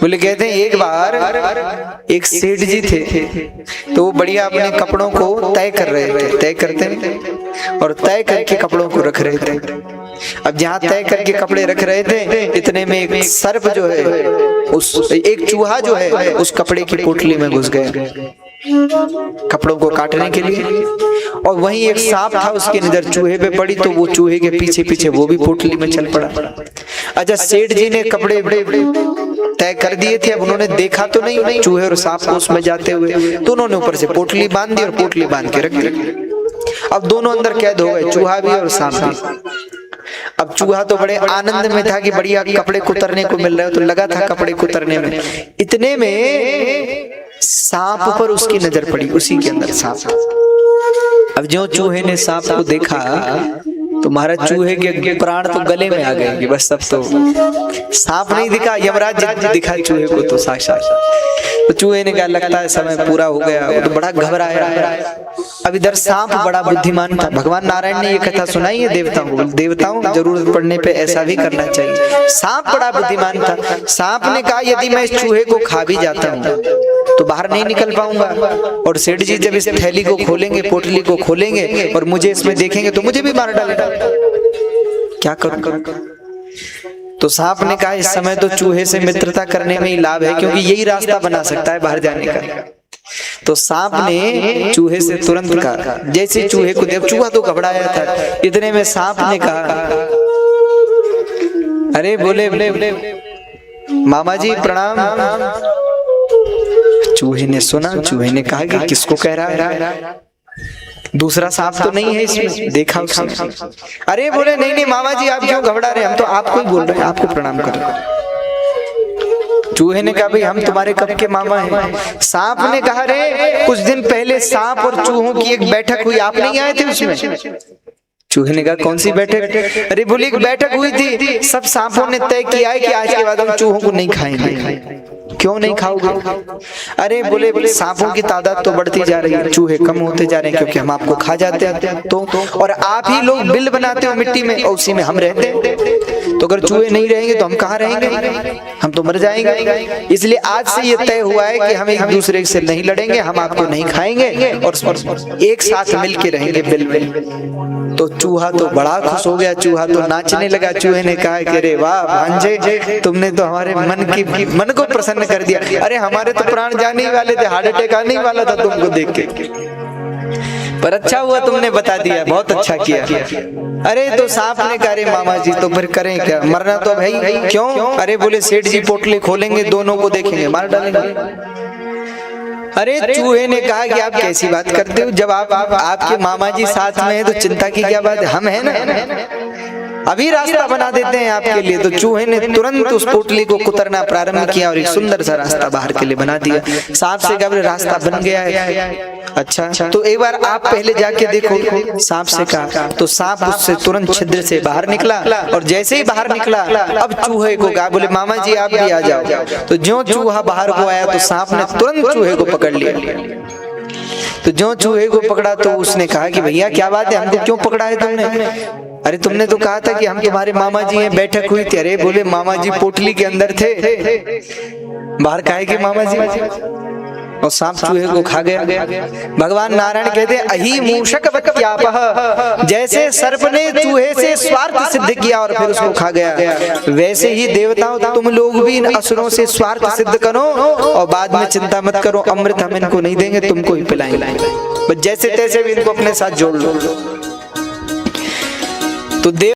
बोले कहते हैं एक बार एक सेठ जी थे, तो वो बढ़िया अपने कपड़ों को तय कर रहे थे, तय करते हैं और तय करके कपड़ों को रख रहे थे। अब जहाँ तय करके कपड़े रख रहे थे, इतने में एक सर्प जो है, उस एक चूहा जो है उस कपड़े की पोटली में घुस गया कपड़ों को काटने के लिए, और वहीं एक सांप था, उसकी नजर चूहे पे पड़ी तो वो चूहे के पीछे पीछे वो भी पोटली में चल पड़ा। अच्छा, सेठ जी ने कपड़े तय कर दिए थे, अब उन्होंने देखा तो नहीं चूहे और सांप को उसमें जाते हुए, तो उन्होंने ऊपर से पोटली बांध दी और पोटली बांध के रख दी। अब दोनों अंदर कैद हो गए, चूहा भी और सांप भी। अब चूहा तो बड़े आनंद में था कि बढ़िया कपड़े कुतरने को मिल रहे हो, तो लगा था कपड़े कुतरने में। इतने में सांप पर उसकी नजर पड़ी, उसी के अंदर सांप। अब जो चूहे ने सांप को देखा तो महाराज चूहे के प्राण तो गले में आ गए कि बस सब तो सांप नहीं दिखा, यमराज दिखा चूहे को तो साक्षात। तो चूहे ने कहा लगता है समय पूरा हो गया, वो तो बड़ा घबराया। अब इधर सांप बड़ा बुद्धिमान था। भगवान नारायण ने ये कथा सुनाई है देवताओं को, देवताओं जरूरत पड़ने पे ऐसा भी करना चाहिए। सांप बड़ा बुद्धिमान था। सांप ने कहा यदि मैं इस चूहे को खा भी जाता हूँ तो बाहर नहीं निकल पाऊंगा, और सेठ जी जब इस थैली को खोलेंगे, पोटली को खोलेंगे और मुझे इसमें देखेंगे तो मुझे भी मार डालेगा, क्या करूं? तो सांप ने कहा इस समय तो चूहे से मित्रता करने में ही लाभ है, क्योंकि यही रास्ता बना सकता है बाहर जाने का। तो सांप ने चूहे से तुरंत कहा, जैसे चूहे को देख, चूहा तो घबराया था, इतने में सांप ने कहा अरे बोले मामा जी प्रणाम। चूहे ने सुना, चूहे ने कहा कि किसको कह रहा है, दूसरा सांप तो नहीं है इसमें, देखा उसने। अरे बोले नहीं नहीं मामा जी आप क्यों घबरा रहे हैं, हम तो आपको ही बोल रहे हैं, आपको प्रणाम कर रहे हैं। चूहे ने कहा भाई हम तुम्हारे कब के मामा हैं। सांप ने कहा रे कुछ दिन पहले सांप और चूहों की एक बैठक हुई, आप नहीं आए थे उसमें? चूहे ने कहा कौन सी बैठक? अरे बोले एक बैठक हुई थी, सब सांपों ने तय किया है कि आज के बाद हम चूहों को नहीं खाएंगे। क्यों नहीं खाओगे? अरे बोले सांपों की तादाद तो बढ़ती जा रही है, चूहे कम होते जा रहे हैं, क्योंकि हम आपको खा जाते हैं तो, और आप ही लोग बिल बनाते हो मिट्टी में और उसी में हम रहते हैं, तो अगर चूहे नहीं रहेंगे तो हम कहाँ रहेंगे, हम तो मर जाएंगे। इसलिए आज से ये तय हुआ है कि हम एक दूसरे से नहीं लड़ेंगे, हम आपको नहीं खाएंगे और एक साथ मिल के रहेंगे बिल में। तो चूहा तो बड़ा खुश हो गया, चूहा तो नाचने लगा। चूहे ने कहा कि अरे वाह भांजे, तुमने तो हमारे मन को प्रसन्न कर दिया। अरे हमारे तो प्राण जाने ही वाले थे, हार्ट अटैक आने ही वाला था तुमको देख के, पर अच्छा हुआ तुमने बता दिया, बहुत अच्छा किया। अरे तो सांप ने कहा अरे मामा जी तो फिर करें क्या, मरना तो भाई क्यों? अरे बोले सेठ जी पोटली खोलेंगे, दोनों को देखेंगे, मार डालेंगे। अरे चूहे ने कहा कि आप कैसी बात करते हो, जब आपके मामा जी साथ में है तो चिंता की क्या बात है, हम है ना, अभी रास्ता बना देते हैं आपके लिए। तो चूहे ने तुरंत उस पोटली को कुतरना प्रारंभ किया और एक सुंदर सा रास्ता बाहर के लिए बना दिया। सांप से कहा रास्ता बन गया है, अच्छा तो एक बार आप पहले जाके देखो, सांप से कहा। तो सांप उससे तुरंत छिद्र से बाहर निकला, और जैसे ही बाहर निकला अब चूहे को कहा बोले मामा जी आप भी आ जाओ। तो जो चूहा बाहर को आया तो सांप ने तुरंत चूहे को पकड़ लिया। तो जो चूहे को पकड़ा तो उसने कहा कि भैया क्या बात है, हमको क्यों पकड़ा है तुमने? अरे तुमने तो कहा था कि हम तुम्हारे मामा जी हैं, बैठक हुई थी। अरे बोले मामा जी पोटली के अंदर थे, बाहर काहे के मामा जी? और सांप चूहे को खा गया। भगवान नारायण कहते हैं अहि मूषक वत्यापः, जैसे सर्प ने चूहे से स्वार्थ सिद्ध किया और फिर उसको खा गया, वैसे ही देवताओं तुम लोग भी इन असुरों से स्वार्थ सिद्ध करो और बाद में चिंता मत करो, अमृत हम इनको नहीं देंगे, तुमको ही पिलाएंगे, बस जैसे तैसे भी इनको अपने साथ जोड़ लो। तो